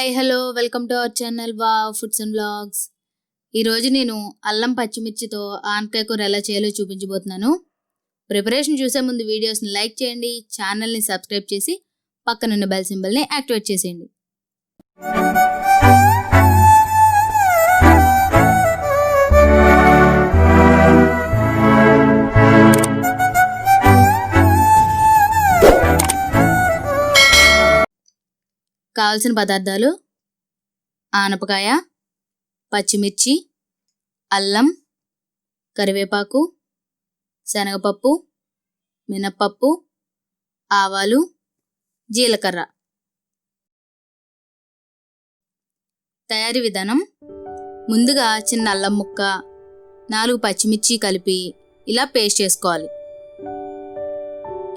Hi hello welcome to our channel WoW FooDs&VLOGS. ఈరోజు నేను అల్లం పచ్చిమిర్చితో ఆనపకాయ కూర ఎలా చేయాలో చూపించబోతున్నాను. ప్రిపరేషన్ చూసే ముందు వీడియోస్ని లైక్ చేయండి, ఛానల్ని సబ్స్క్రైబ్ చేసి పక్కనున్న బెల్ సింబల్ని యాక్టివేట్ చేసేయండి. కావాల్సిన పదార్థాలు: ఆనపకాయ, పచ్చిమిర్చి, అల్లం, కరివేపాకు, శనగపప్పు, మినప్పప్పు, ఆవాలు, జీలకర్ర. తయారీ విధానం: ముందుగా చిన్న అల్లం ముక్క, 4 పచ్చిమిర్చి కలిపి ఇలా పేస్ట్ చేసుకోవాలి.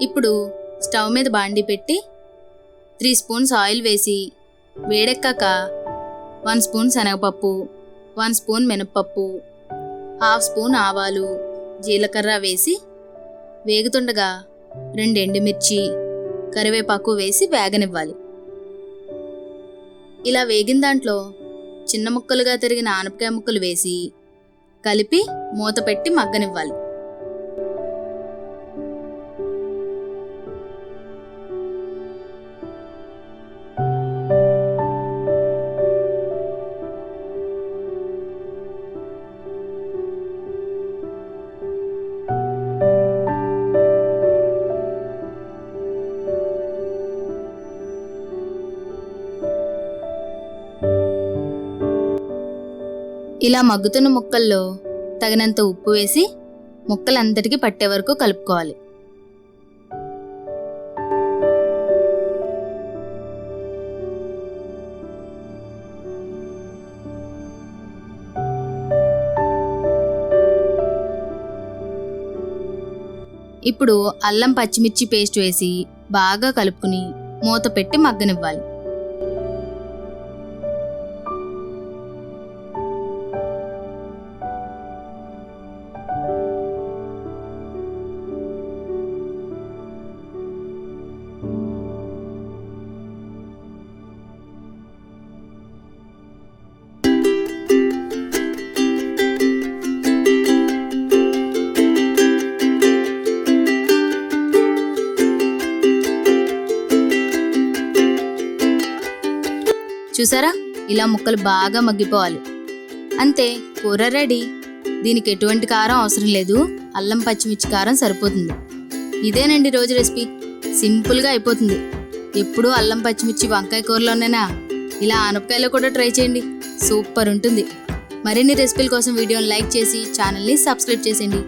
ఇప్పుడు స్టవ్ మీద బాండీ పెట్టి 3 స్పూన్స్ ఆయిల్ వేసి వేడెక్కాక 1 స్పూన్ శనగపప్పు, 1 స్పూన్ మినప్పప్పు, 1/2 స్పూన్ ఆవాలు, జీలకర్ర వేసి వేగుతుండగా 2 ఎండుమిర్చి, కరివేపాకు వేసి వేగనివ్వాలి. ఇలా వేగిన దాంట్లో చిన్న ముక్కలుగా తరిగిన ఆనపకాయ ముక్కలు వేసి కలిపి మూత పెట్టి మగ్గనివ్వాలి. ఇలా మగ్గుతున్న ముక్కల్లో తగినంత ఉప్పు వేసి ముక్కలంతటికి పట్టే వరకు కలుపుకోవాలి. ఇప్పుడు అల్లం పచ్చిమిర్చి పేస్ట్ వేసి బాగా కలుపుకుని మూత పెట్టి మగ్గనివ్వాలి. చూసారా, ఇలా ముక్కలు బాగా మగ్గిపోవాలి. అంతే, కూర రెడీ. దీనికి ఎటువంటి కారం అవసరం లేదు, అల్లం పచ్చిమిర్చి కారం సరిపోతుంది. ఇదేనండి రోజు రెసిపీ, సింపుల్గా అయిపోతుంది. ఎప్పుడూ అల్లం పచ్చిమిర్చి వంకాయ కూరలోనేనా, ఇలా ఆనపకాయలో కూడా ట్రై చేయండి, సూపర్ ఉంటుంది. మరిన్ని రెసిపీల కోసం వీడియోని లైక్ చేసి ఛానల్ని సబ్స్క్రైబ్ చేసేయండి.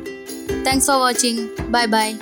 Thanks for watching. Bye bye.